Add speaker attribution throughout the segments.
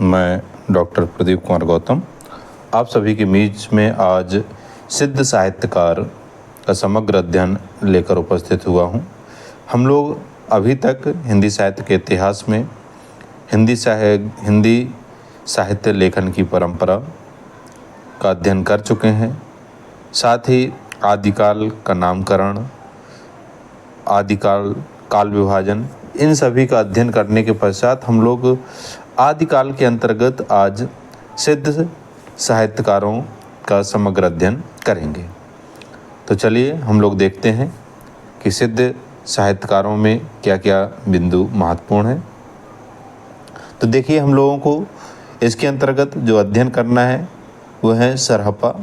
Speaker 1: मैं डॉक्टर प्रदीप कुमार गौतम आप सभी के बीच में आज सिद्ध साहित्यकार का समग्र अध्ययन लेकर उपस्थित हुआ हूँ। हम लोग अभी तक हिंदी साहित्य के इतिहास में हिंदी साहित्य लेखन की परंपरा का अध्ययन कर चुके हैं। साथ ही आदिकाल का नामकरण, आदिकाल, काल विभाजन, इन सभी का अध्ययन करने के पश्चात हम लोग आदिकाल के अंतर्गत आज सिद्ध साहित्यकारों का समग्र अध्ययन करेंगे। तो चलिए हम लोग देखते हैं कि सिद्ध साहित्यकारों में क्या क्या बिंदु महत्वपूर्ण हैं। तो देखिए, हम लोगों को इसके अंतर्गत जो अध्ययन करना है वो है सरहपा,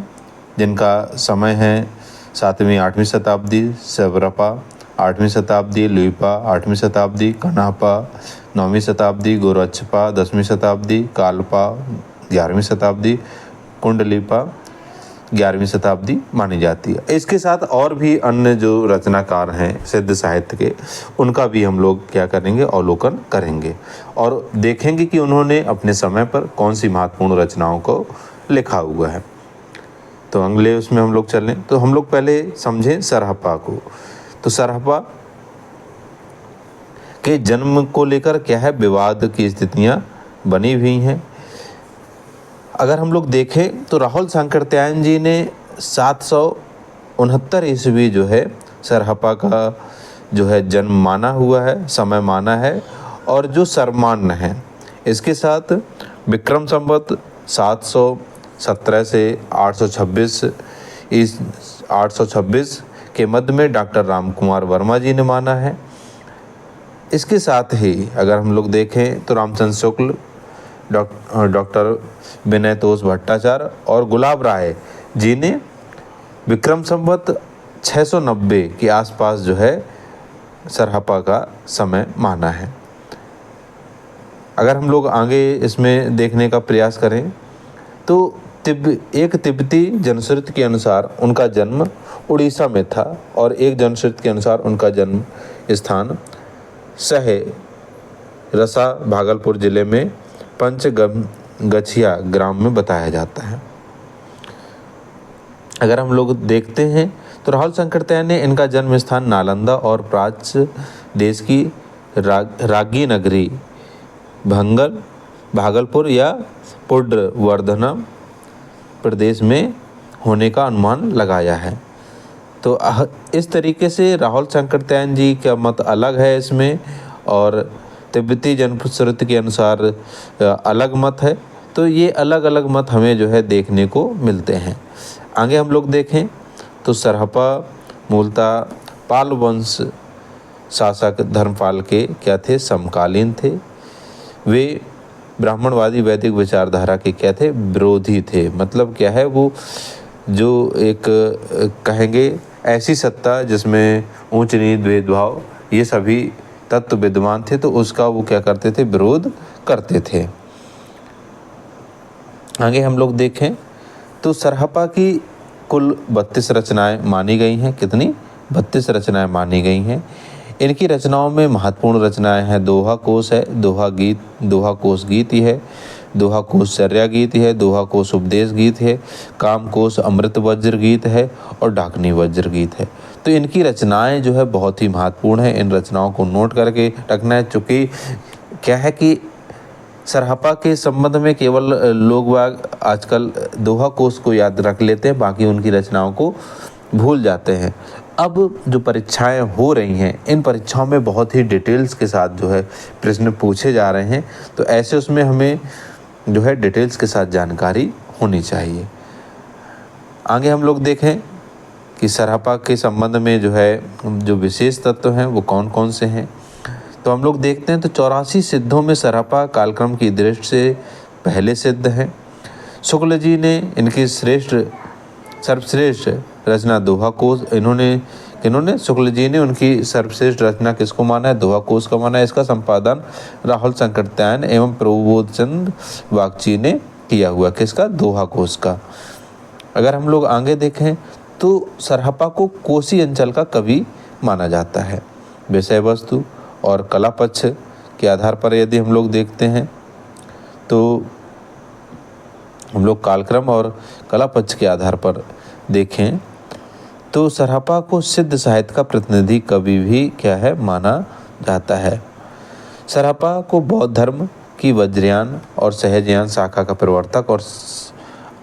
Speaker 1: जिनका समय है 7वीं-8वीं शताब्दी, सबरपा 8वीं शताब्दी, लुइपा 8वीं शताब्दी, कन्हापा 9वीं शताब्दी, गोरक्षपा 10वीं शताब्दी, कालपा 11वीं शताब्दी, कुंडलीपा 11वीं शताब्दी मानी जाती है। इसके साथ और भी अन्य जो रचनाकार हैं सिद्ध साहित्य के, उनका भी हम लोग क्या करेंगे, अवलोकन करेंगे और देखेंगे कि उन्होंने अपने समय पर कौन सी महत्वपूर्ण रचनाओं को लिखा हुआ है। तो अगले उसमें हम लोग चलें तो हम लोग पहले समझें सरहपा को। तो सरहपा के जन्म को लेकर क्या है, विवाद की स्थितियां बनी हुई हैं। अगर हम लोग देखें तो राहुल सांकृत्यायन जी ने 769 ईस्वी जो है सरहपा का जो है जन्म माना हुआ है, समय माना है और जो सर्वमान्य है। इसके साथ विक्रम संवत 717 से 826 के मध्य में डॉक्टर राम कुमार वर्मा जी ने माना है। इसके साथ ही अगर हम लोग देखें तो रामचंद्र शुक्ल, डॉक्टर विनय तोष भट्टाचार्य और गुलाब राय जी ने विक्रम संवत 690 के आसपास जो है सरहपा का समय माना है। अगर हम लोग आगे इसमें देखने का प्रयास करें तो एक तिब्बती जनश्रुति के अनुसार उनका जन्म उड़ीसा में था और एक जनश्रुति के अनुसार उनका जन्म स्थान रसा भागलपुर जिले में पंचगछिया ग्राम में बताया जाता है। अगर हम लोग देखते हैं तो राहुल सांकृत्यायन ने इनका जन्म स्थान नालंदा और प्राच्य देश की रागी नगरी भागलपुर या पुंड्रवर्धना प्रदेश में होने का अनुमान लगाया है। तो इस तरीके से राहुल सांकृत्यायन जी का मत अलग है इसमें और तिब्बती जनश्रुति के अनुसार अलग मत है। तो ये अलग अलग मत हमें जो है देखने को मिलते हैं। आगे हम लोग देखें तो सरहपा मूलतः पाल वंश शासक धर्मपाल के क्या थे, समकालीन थे। वे ब्राह्मणवादी वैदिक विचारधारा के क्या थे, विरोधी थे। मतलब क्या है, वो जो एक कहेंगे ऐसी सत्ता जिसमें ऊंच नीच भेदभाव ये सभी तत्व विद्यमान थे, तो उसका वो क्या करते थे, विरोध करते थे। आगे हम लोग देखें तो सरहपा की कुल 32 रचनाएं मानी गई हैं। कितनी? 32 रचनाएं मानी गई हैं। इनकी रचनाओं में महत्वपूर्ण रचनाएं हैं, दोहा कोश है, दोहा कोश गीत ही है, दोहा कोश चर्या गीत है, दोहा कोश उपदेश गीत है, काम कोश अमृत वज्र गीत है और डाकनी वज्र गीत है। तो इनकी रचनाएं जो है बहुत ही महत्वपूर्ण है। इन रचनाओं को नोट करके रखना है। चूँकि क्या है कि सरहपा के संबंध में केवल लोग आजकल दोहा कोश को याद रख लेते हैं, बाकी उनकी रचनाओं को भूल जाते हैं। अब जो परीक्षाएं हो रही हैं, इन परीक्षाओं में बहुत ही डिटेल्स के साथ जो है प्रश्न पूछे जा रहे हैं। तो ऐसे उसमें हमें जो है डिटेल्स के साथ जानकारी होनी चाहिए। आगे हम लोग देखें कि सरहपा के संबंध में जो है जो विशेष तत्व हैं वो कौन कौन से हैं। तो हम लोग देखते हैं तो 84 सिद्धों में सरहपा कालक्रम की दृष्टि से पहले सिद्ध हैं। शुक्ल जी ने इनकी सर्वश्रेष्ठ रचना दोहा कोश, इन्होंने शुक्ल जी ने उनकी सर्वश्रेष्ठ रचना किसको माना है, दोहा कोश का माना है। इसका संपादन राहुल सांकृत्यायन एवं प्रबोध चंद वागची ने किया हुआ, किसका, दोहा कोश का। अगर हम लोग आगे देखें तो सरहपा को कोसी अंचल का कवि माना जाता है। विषय वस्तु और कला पक्ष के आधार पर यदि हम लोग देखते हैं तो हम लोग कालक्रम और कला पक्ष के आधार पर देखें तो सरहपा को सिद्ध साहित्य का प्रतिनिधि कवि भी क्या है माना जाता है। सरहपा को बौद्ध धर्म की वज्रयान और सहजयान शाखा का प्रवर्तक और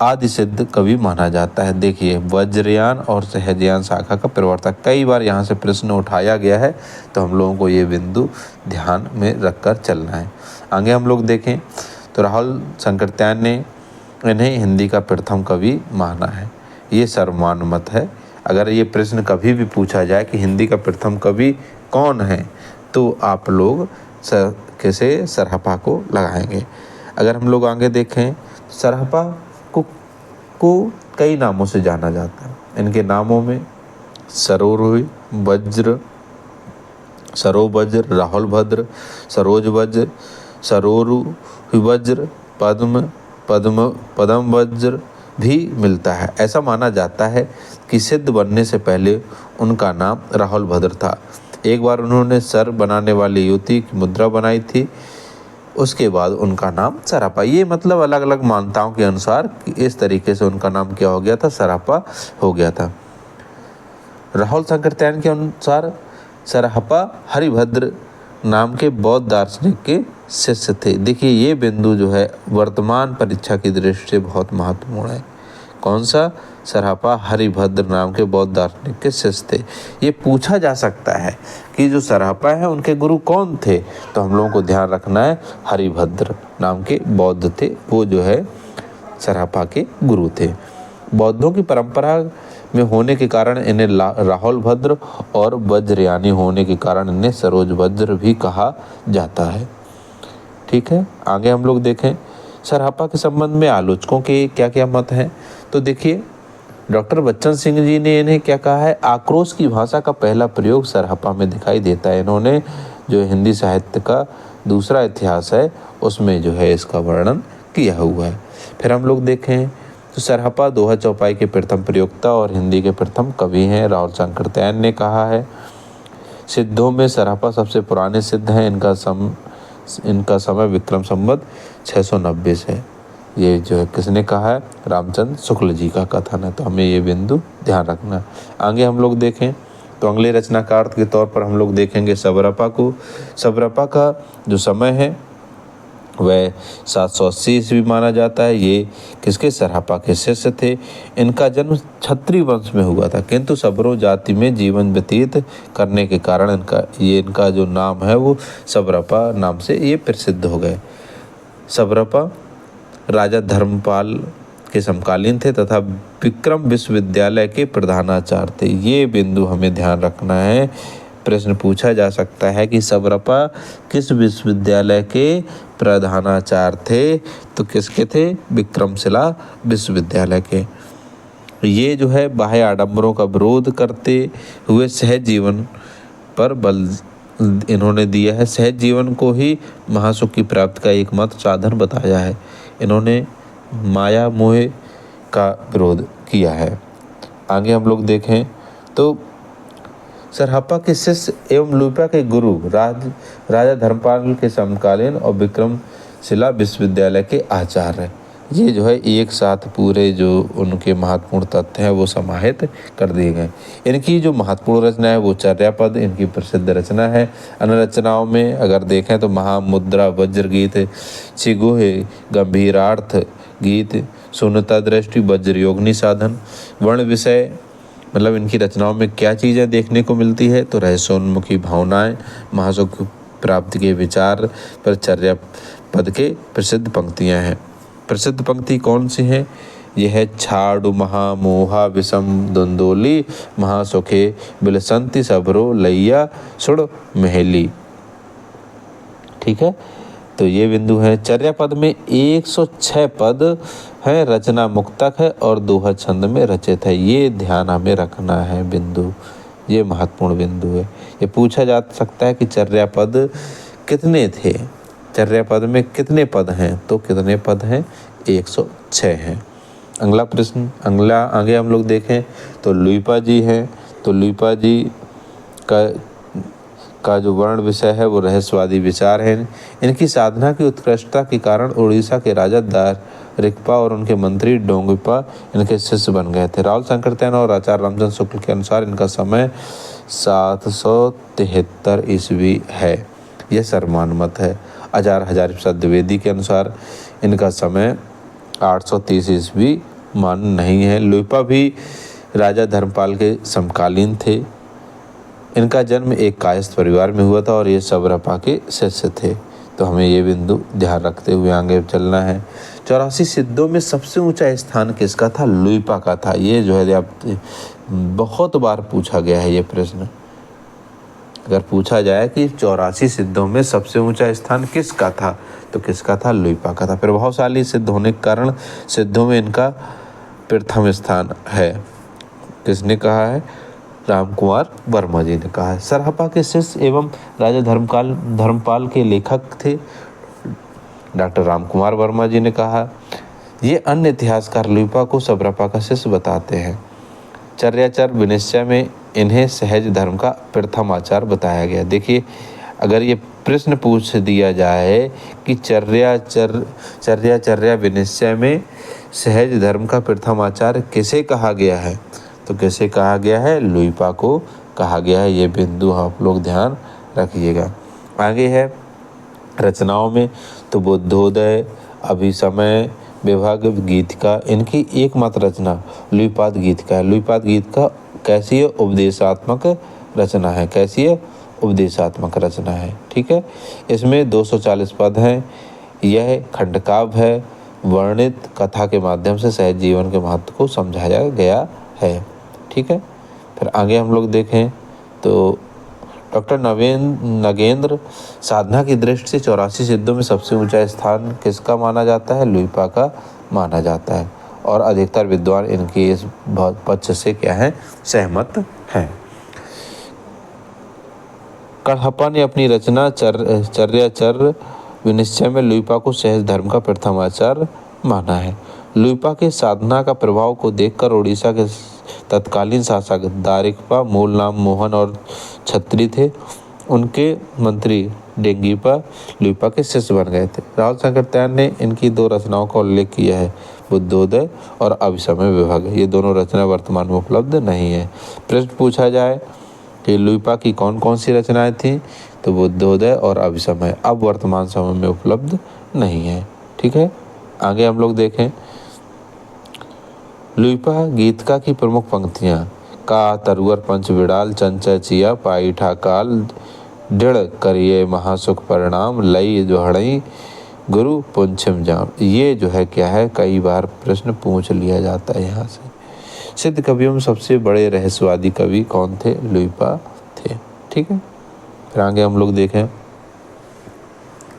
Speaker 1: आदि सिद्ध कवि माना जाता है। देखिए, वज्रयान और सहजयान शाखा का प्रवर्तक, कई बार यहाँ से प्रश्न उठाया गया है, तो हम लोगों को ये बिंदु ध्यान में रखकर चलना है। आगे हम लोग देखें तो राहुल शंकरत्यायन ने इन्हें हिंदी का प्रथम कवि माना है। ये सर्वमान्य है। अगर ये प्रश्न कभी भी पूछा जाए कि हिंदी का प्रथम कवि कौन है, तो आप लोग कैसे सरहपा को लगाएंगे। अगर हम लोग आगे देखें, सरहपा को कई नामों से जाना जाता है। इनके नामों में सरोवज्र, राहुल भद्र, सरोज वज्र, सरोरु वज्र, पदम वज्र भी मिलता है। ऐसा माना जाता है कि सिद्ध बनने से पहले उनका नाम राहुल भद्र था। एक बार उन्होंने सर बनाने वाली युवती की मुद्रा बनाई थी, उसके बाद उनका नाम सरहपा। ये मतलब अलग अलग मान्यताओं के अनुसार इस तरीके से उनका नाम क्या हो गया था, सरहपा हो गया था। राहुल शंकरत्यायन के अनुसार सरहपा हरिभद्र नाम के बौद्ध दार्शनिक के शिष्य थे। देखिए, ये बिंदु जो है वर्तमान परीक्षा की दृष्टि से बहुत महत्वपूर्ण है। कौन सा? सरहपा हरिभद्र नाम के बौद्ध दार्शनिक के शिष्य थे। ये पूछा जा सकता है कि जो सरहपा है उनके गुरु कौन थे, तो हम लोगों को ध्यान रखना है हरिभद्र नाम के बौद्ध थे, वो जो है सरहपा के गुरु थे। बौद्धों की परंपरा में होने के कारण इन्हें राहुल भद्र और वज्रयानी होने के कारण इन्हें सरोज वज्र भी कहा जाता है। ठीक है, आगे हम लोग देखें सरहपा के संबंध में आलोचकों के क्या क्या मत हैं। तो देखिए, डॉक्टर बच्चन सिंह जी ने इन्हें क्या कहा है, आक्रोश की भाषा का पहला प्रयोग सरहपा में दिखाई देता है। इन्होंने जो हिंदी साहित्य का दूसरा इतिहास है उसमें जो है इसका वर्णन किया हुआ है। फिर हम लोग देखें तो सरहपा दोहा चौपाई के प्रथम प्रयोक्ता और हिंदी के प्रथम कवि हैं, राहुल शंकरत्यायन ने कहा है। सिद्धों में सरहपा सबसे पुराने सिद्ध हैं। इनका समय विक्रम संवत 690 से है। ये जो है किसने कहा है, रामचंद्र शुक्ल जी का कथन है, तो हमें ये बिंदु ध्यान रखना। आगे हम लोग देखें तो अगले रचनाकार के तौर पर हम लोग देखेंगे सबरपा को। सबरपा का जो समय है वह 780 ईस्वी माना जाता है। ये किसके? सरहपा के शिष्य थे। इनका जन्म क्षत्रिय वंश में हुआ था, किंतु सबरों जाति में जीवन व्यतीत करने के कारण इनका जो नाम है वो सबरपा नाम से ये प्रसिद्ध हो गए। सबरपा राजा धर्मपाल के समकालीन थे तथा विक्रम विश्वविद्यालय के प्रधानाचार्य थे। ये बिंदु हमें ध्यान रखना है। प्रश्न पूछा जा सकता है कि सबरपा किस विश्वविद्यालय के प्रधानाचार्य थे, तो किसके थे? विक्रमशिला विश्वविद्यालय के। ये जो है बाह्य आडंबरों का विरोध करते हुए सहज जीवन पर बल इन्होंने दिया है। सहज जीवन को ही महासुख की प्राप्ति का एकमात्र साधन बताया है। इन्होंने माया मोह का विरोध किया है। आगे हम लोग देखें तो सरहपा के शिष्य एवं लुइपा के गुरु राजा धर्मपाल के समकालीन और विक्रमशिला विश्वविद्यालय के आचार्य, ये जो है एक साथ पूरे जो उनके महत्वपूर्ण तथ्य हैं वो समाहित कर दिए गए। इनकी जो महत्वपूर्ण रचना है वो चर्यापद इनकी प्रसिद्ध रचना है। अन्य रचनाओं में अगर देखें तो महामुद्रा, वज्र गीत, छिगोहे, गंभीरार्थ गीत, सुनता दृष्टि, वज्र योगिनी साधन, वर्ण विषय, मतलब इनकी रचनाओं में क्या चीज़ें देखने को मिलती है, तो रहस्योन्मुखी भावनाएं, महासुख प्राप्ति के विचार पर चर्यापद के प्रसिद्ध पंक्तियां हैं। प्रसिद्ध पंक्ति कौन सी हैं? यह है छाड़ु महामोहा विषम दुंदोली, महासुखे बिलसंति सबरो लैया सुड़ महेली। ठीक है, तो ये बिंदु है। चर्यापद में 106 पद है, रचना मुक्तक है और दोहा छंद में रचित है। ये ध्यान हमें रखना है बिंदु, ये महत्वपूर्ण बिंदु है। ये पूछा जा सकता है कि चर्यापद कितने थे, चर्यापद में कितने पद हैं, तो कितने पद हैं? 106 हैं। अगला प्रश्न, आगे हम लोग देखें तो लुइपा जी हैं। तो लुइपा जी का जो वर्ण विषय है वो रहस्यवादी विचार है। इनकी साधना की उत्कृष्टता के कारण उड़ीसा के राजा दारिकपा और उनके मंत्री डोंगिपा इनके शिष्य बन गए थे। राहुल संकृत्यन और आचार्य रामचंद्र शुक्ल के अनुसार इनका समय 773 ईस्वी है, यह सर्वमान्य मत है। आचार्य हजारीप्रसाद द्विवेदी के अनुसार इनका समय 830 ईस्वी मान्य नहीं है। लुइपा भी राजा धर्मपाल के समकालीन थे। इनका जन्म एक कायस्थ परिवार में हुआ था और ये सबरपा के शिष्य थे। तो हमें ये बिंदु ध्यान रखते हुए आगे चलना है। 84 सिद्धों में सबसे ऊंचा स्थान किसका था? लुइपा का था। ये जो है आप बहुत बार पूछा गया है ये प्रश्न। अगर पूछा जाए कि 84 सिद्धों में सबसे ऊंचा स्थान किसका था, तो किसका था? लुइपा का था। प्रभावशाली सिद्ध होने के कारण सिद्धों में इनका प्रथम स्थान है। किसने कहा है? रामकुमार वर्मा जी ने कहा है। सरहपा के शिष्य एवं राजा धर्मपाल के लेखक थे डॉक्टर रामकुमार वर्मा जी ने कहा। ये अन्य इतिहासकार लुइपा को सबरपा का शिष्य बताते हैं। चर्याचर विनिश्चय में इन्हें सहज धर्म का प्रथम आचार बताया गया। देखिए, अगर ये प्रश्न पूछ दिया जाए कि चर्या विनिश्चय में सहज धर्म का प्रथम आचार्य किसे कहा गया है, तो किसे कहा गया है? लुइपा को कहा गया है। ये बिंदु आप लोग ध्यान रखिएगा। आगे है रचनाओं में, तो बुद्धोदय, अभिसमय, विभाग, गीतिका, इनकी एकमात्र रचना लुइपाद गीतिका है। लुइपाद गीतिका कैसी है? उपदेशात्मक रचना है। कैसी है? उपदेशात्मक रचना है। ठीक है। इसमें 240 पद हैं। यह खंडकाव्य है। वर्णित कथा के माध्यम से सहज जीवन के महत्व को समझाया गया है। ठीक है। फिर आगे हम लोग देखें तो डॉक्टर नगेंद्र साधना की दृष्टि से 84 सिद्धों में सबसे ऊंचा स्थान किसका माना जाता है? लुइपा का माना जाता है। और अधिकतर विद्वान इनके इस पक्ष से क्या है? सहमत हैं। कढ़प्पा ने अपनी रचना चर्याचर विनिश्चय में लुइपा को सहज धर्म का प्रथम आचार्य माना है। लुइपा के साधना का प्रभाव को देखकर उड़ीसा के तत्कालीन शासक दारिकपा, मूल नाम मोहन और छत्री थे, उनके मंत्री डेंगीपा लुइपा के शिष्य बन गए थे। राहुल संकृत्यायन ने इनकी 2 रचनाओं का उल्लेख किया है, बुद्धोदय और अभिसमय विभाग। ये दोनों रचना वर्तमान में उपलब्ध नहीं है। प्रश्न पूछा जाए कि लुइपा की कौन कौन सी रचनाएं थीं, तो बुद्धोदय और अभिसमय अब वर्तमान समय में उपलब्ध नहीं है। ठीक है। आगे हम लोग देखें लुइपा गीतिका की प्रमुख पंक्तियाँ का तरुअर पंच बिड़ाल चंचय चिया पाई ठाकाल दृढ़ करिए महासुख परिणाम लई जोहड़ई गुरु पुंछिम जाम। ये जो है क्या है, कई बार प्रश्न पूछ लिया जाता है यहाँ से। सिद्ध कवियों में सबसे बड़े रहस्यवादी कवि कौन थे? लुइपा थे। ठीक है। फिर आगे हम लोग देखें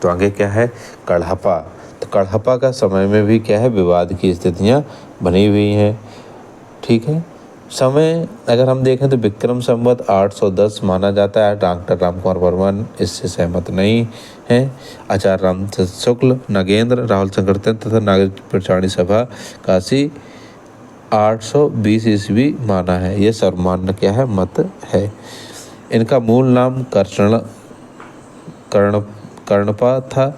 Speaker 1: तो आगे क्या है? कढ़प्पा। तो कढ़प्पा का समय में भी क्या है? विवाद की स्थितियाँ बनी हुई हैं। ठीक है। समय अगर हम देखें तो विक्रम संवत 810 माना जाता है। डॉक्टर रामकुमार वर्मा इससे सहमत नहीं है। आचार्य रामचंद्र शुक्ल, नगेंद्र, राहुल संकृत्यन तथा नागरिक प्रचारणी सभा काशी 820 ईस्वी माना है। यह सर्वमान्य क्या है? मत है। इनका मूल नाम कर्णपा था।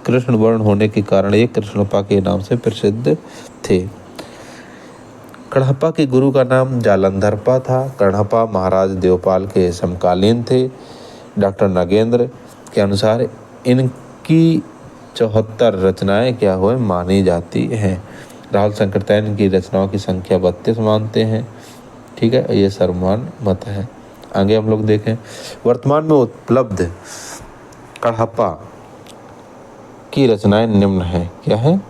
Speaker 1: कृष्ण वर्ण होने के कारण ये कृष्णपा के नाम से प्रसिद्ध थे। कढ़प्पा के गुरु का नाम जालंधरपा था। कढ़प्पा महाराज देवपाल के समकालीन थे। डॉक्टर नगेंद्र के अनुसार इनकी 74 रचनाएं क्या हुए मानी जाती हैं। राहुल संकृत्यायन की रचनाओं की संख्या 32 मानते हैं। ठीक है। ये सर्वमान्य मत है। आगे हम लोग देखें वर्तमान में उपलब्ध कढ़प्पा की रचनाएं निम्न हैं। क्या है?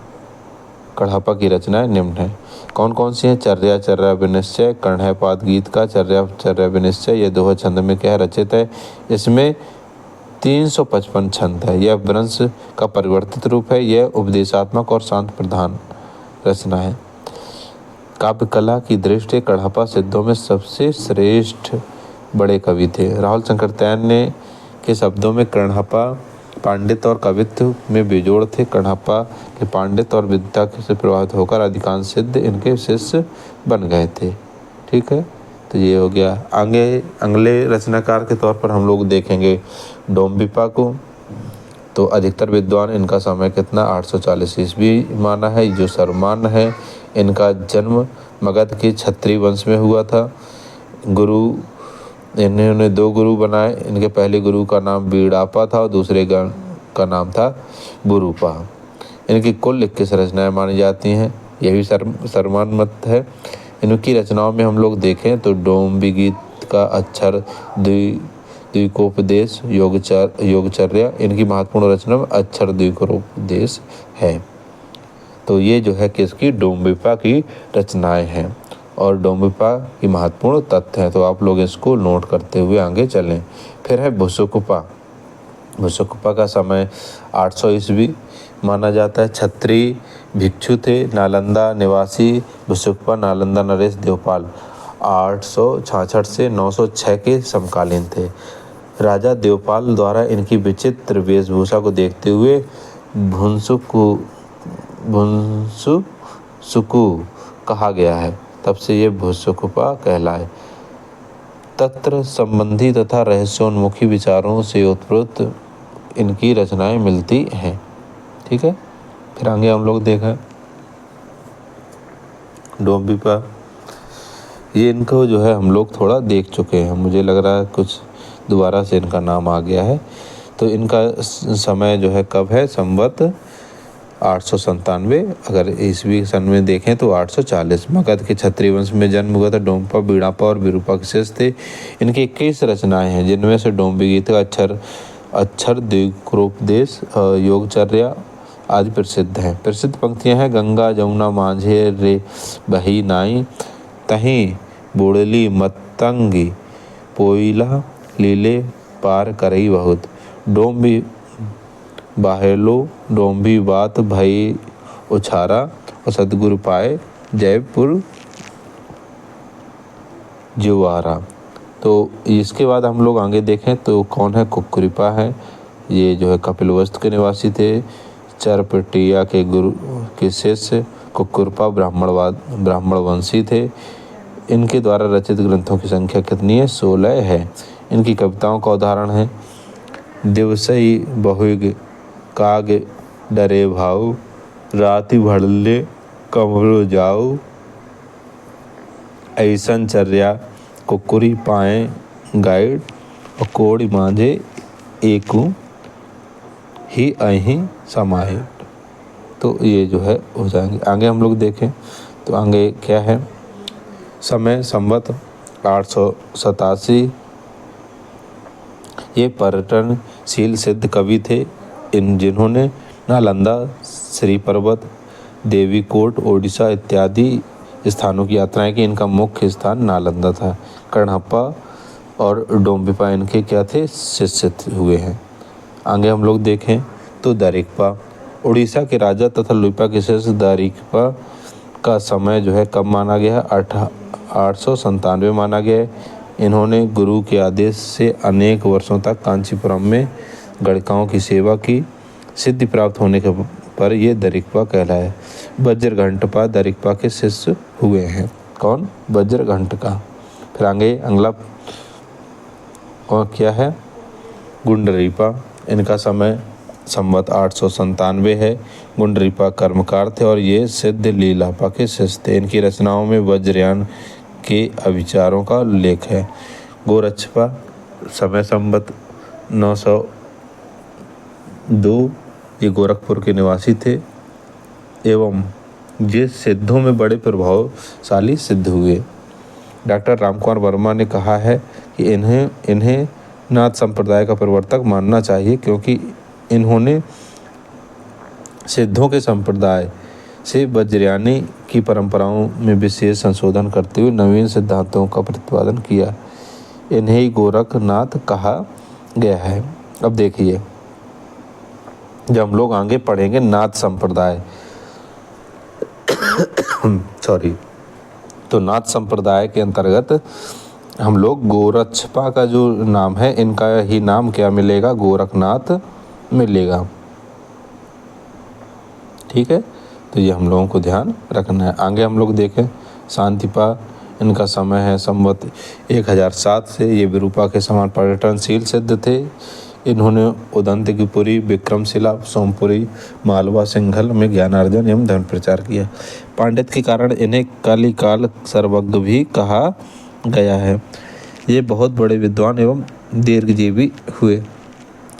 Speaker 1: कढ़प्पा की रचनाएं निम्न हैं। कौन कौन सी हैं? चर्या विनिश्चय, कण्हपाद गीत का चर्या विनिश्चय, ये दोहा छंद में क्या रचित है। इसमें 355 छंद है। यह वंश का परिवर्तित रूप है। यह उपदेशात्मक और शांत प्रधान रचना है। काव्य कला की दृष्टि कढ़प्पा सिद्धों में सबसे श्रेष्ठ बड़े कवि थे। राहुल संकृत्यायन ने के शब्दों में कढ़प्पा पांडित और कवित्व में बेजोड़ थे। कढ़प्पा के पांडित और विद्या से प्रभावित होकर अधिकांश सिद्ध इनके शिष्य बन गए थे। ठीक है। तो ये हो गया। आगे अगले रचनाकार के तौर पर हम लोग देखेंगे डोम्बिपा को। तो अधिकतर विद्वान इनका समय कितना 840 ईस्वी माना है। जो सर्वमान्य है, इनका जन्म मगध के क्षत्रिय वंश में हुआ था। गुरु इन्होंने 2 गुरु बनाए। इनके पहले गुरु का नाम बीड़ापा था और दूसरे का नाम था बुरूपा। इनकी कुल 21 रचनाएं मानी जाती हैं। यह भी सर्वमान्य मत है। इनकी रचनाओं में हम लोग देखें तो डोम्बी गीत का अक्षर द्विकोपदेश योगचर्या इनकी महत्वपूर्ण रचना में अक्षर द्विकोपदेश है। तो ये जो है किसकी डोम्बिपा की रचनाएं हैं और डोम्बिपा की महत्वपूर्ण तथ्य हैं। तो आप लोग इसको नोट करते हुए आगे चलें। फिर है भुसुकुपा। भुसुकुपा का समय 800 ईस्वी माना जाता है। क्षत्रिय भिक्षु थे, नालंदा निवासी। भुसुकुपा नालंदा नरेश देवपाल 866 से 906 के समकालीन थे। राजा देवपाल द्वारा इनकी विचित्र वेशभूषा को देखते हुए भुनसुकु कहा गया है। तब से ये भुसुकुपा कहलाए। तंत्र संबंधी तथा रहस्योन्मुखी विचारों से उत्पन्न इनकी रचनाएं मिलती हैं। ठीक है। फिर आगे हम लोग देखें डोम्बिपा। ये इनको जो है हम लोग थोड़ा देख चुके हैं, मुझे लग रहा है कुछ दोबारा से इनका नाम आ गया है। तो इनका समय जो है कब है, संवत 897। अगर ईस्वी सन में देखें तो 840। मगध के क्षत्रिय वंश में जन्म हुआ था। डोम्बिपा बीड़ापा और विरूपा के शिष्य थे। इनकी 21 रचनाएं हैं, जिनमें से डोम्बी गीत का अक्षर द्विकोपदेश योगचर्या आदि प्रसिद्ध हैं। प्रसिद्ध पंक्तियां हैं गंगा जमुना माझे रे बही नाई, तहीं बुड़ली मतंगी पोइला लीले पार करई बहुत। डोम्बी बाहेलो डोम्बी बात भई उछारा और सतगुरु पाए जयपुर जुवारा। तो इसके बाद हम लोग आगे देखें तो कौन है, कुक्कुरिपा है। ये जो है कपिलवस्तु के निवासी थे। चरपटिया के गुरु के शिष्य कुक्कुरिपा ब्राह्मण वंशी थे। इनके द्वारा रचित ग्रंथों की संख्या कितनी है, 16 है। इनकी कविताओं का उदाहरण है दिवसई बहुग काग डरे भाऊ, राति भड़ले कमरो जाऊ, ऐसन चर्या कुकुरी पाए गाइड और कोड़ी मांझे एकू ही अहीं समाये। तो ये जो है हो जाएंगे। आगे हम लोग देखें तो आगे क्या है, समय संवत 887। ये पर्यटनशील सिद्ध कवि थे। जिन्होंने नालंदा, श्री पर्वत, देवीकोट, ओडिशा इत्यादि स्थानों की यात्राएं की। इनका मुख्य स्थान नालंदा था। कर्णप्पा और डोम्बिपा इनके क्या थे, शिष्य हुए हैं। आगे हम लोग देखें तो दारिकपा। उड़ीसा के राजा तथा लुइपा के शिष्य दारिकपा का समय जो है कब माना गया है, 897 माना गया है। इन्होंने गुरु के आदेश से अनेक वर्षों तक कांचीपुरम में गणिकाओं की सेवा की। सिद्धि प्राप्त होने के पर ये दारिकपा कहलाए। वज्रघंटपा दारिकपा के शिष्य हुए हैं। कौन, वज्रघंटका। फिर आगे अगला कौन क्या है, गुंडरीपा। इनका समय संवत 897 है। गुंडरीपा कर्मकार थे और ये सिद्ध लीलापा के शिष्य थे। इनकी रचनाओं में वज्रयान के अविचारों का उल्लेख है। गोरक्षपा समय संवत 902। ये गोरखपुर के निवासी थे एवं ये सिद्धों में बड़े प्रभावशाली सिद्ध हुए। डॉक्टर रामकुमार वर्मा ने कहा है कि इन्हें नाथ संप्रदाय का प्रवर्तक मानना चाहिए, क्योंकि इन्होंने सिद्धों के संप्रदाय से वज्रयानी की परंपराओं में विशेष संशोधन करते हुए नवीन सिद्धांतों का प्रतिपादन किया। इन्हें ही गोरखनाथ कहा गया है। अब देखिए, जब हम लोग आगे पढ़ेंगे नाथ संप्रदाय तो नाथ संप्रदाय के अंतर्गत हम लोग गोरक्षपा का जो नाम है, इनका ही नाम क्या मिलेगा, गोरखनाथ मिलेगा। ठीक है, तो ये हम लोगों को ध्यान रखना है। आगे हम लोग देखें शांतिपा। इनका समय है संवत 1007 से। ये विरूपा के समान पर्यटनशील सिद्ध थे। इन्होंने उदंतपुरी, विक्रमशिला, सोमपुरी, मालवा, सिंघल में ज्ञानार्जन एवं धर्म प्रचार किया। पांडित्य के कारण इन्हें कलिकाल सर्वज्ञ भी कहा गया है। ये बहुत बड़े विद्वान एवं दीर्घजीवी हुए।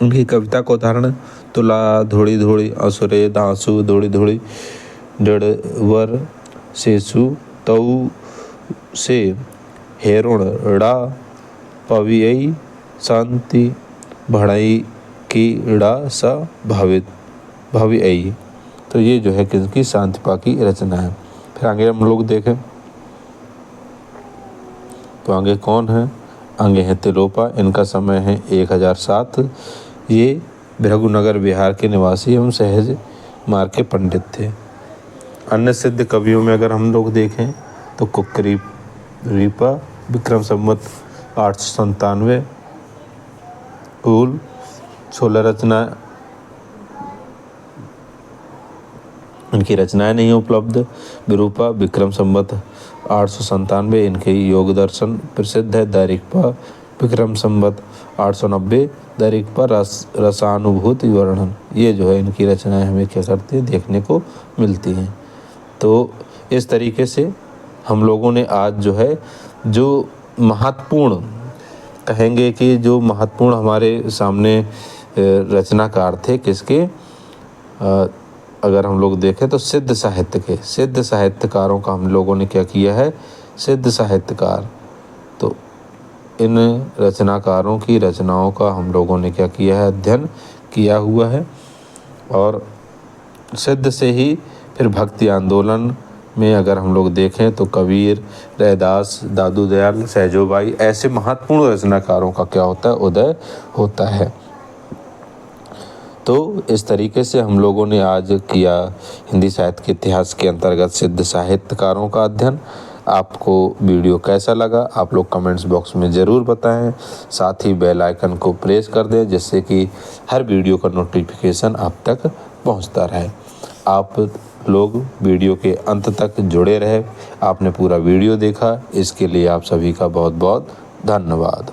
Speaker 1: उनकी कविता का उदाहरण तुला धोड़ी धोड़ी असुरे दासु धोड़ी धोड़ी डड़वर शेषु तऊ से हेरुण ड़ा पवियई शांति भड़ई की ड़ा स भावित भवियई। तो ये जो है किसकी, शांतिपा की रचना है। फिर आगे हम लोग देखें तो आगे कौन है, आगे है तिलोपा। इनका समय है 1007। ये भृगुनगर बिहार के निवासी एवं सहज मार्ग के पंडित थे। अन्य सिद्ध कवियों में अगर हम लोग देखें तो कुक्करीपा, विक्रम संवत 897, कुल 16 रचना, इनकी रचनाएं नहीं उपलब्ध। विरूपा विक्रम संवत 897, इनके योग दर्शन प्रसिद्ध है। दैरिकपा विक्रम संवत 890, दैरिकपा रसानुभूति वर्णन। ये जो है इनकी रचनाएं हमें क्या करती है, देखने को मिलती हैं। तो इस तरीके से हम लोगों ने आज जो है जो महत्वपूर्ण कहेंगे कि जो महत्वपूर्ण हमारे सामने रचनाकार थे किसके, अगर हम लोग देखें तो सिद्ध साहित्य के, सिद्ध साहित्यकारों का हम लोगों ने क्या किया है, सिद्ध साहित्यकार। तो इन रचनाकारों की रचनाओं का हम लोगों ने क्या किया है, अध्ययन किया हुआ है। और सिद्ध से ही फिर भक्ति आंदोलन में अगर हम लोग देखें तो कबीर, रैदास, दादू दयाल, सहजोबाई, ऐसे महत्वपूर्ण रचनाकारों का क्या होता है, उदय होता है। तो इस तरीके से हम लोगों ने आज किया हिंदी साहित्य के इतिहास के अंतर्गत सिद्ध साहित्यकारों का अध्ययन। आपको वीडियो कैसा लगा आप लोग कमेंट्स बॉक्स में ज़रूर बताएं। साथ ही बेल आइकन को प्रेस कर दें जिससे कि हर वीडियो का नोटिफिकेशन आप तक पहुंचता रहे। आप लोग वीडियो के अंत तक जुड़े रहे। आपने पूरा वीडियो देखा, इसके लिए आप सभी का बहुत बहुत धन्यवाद।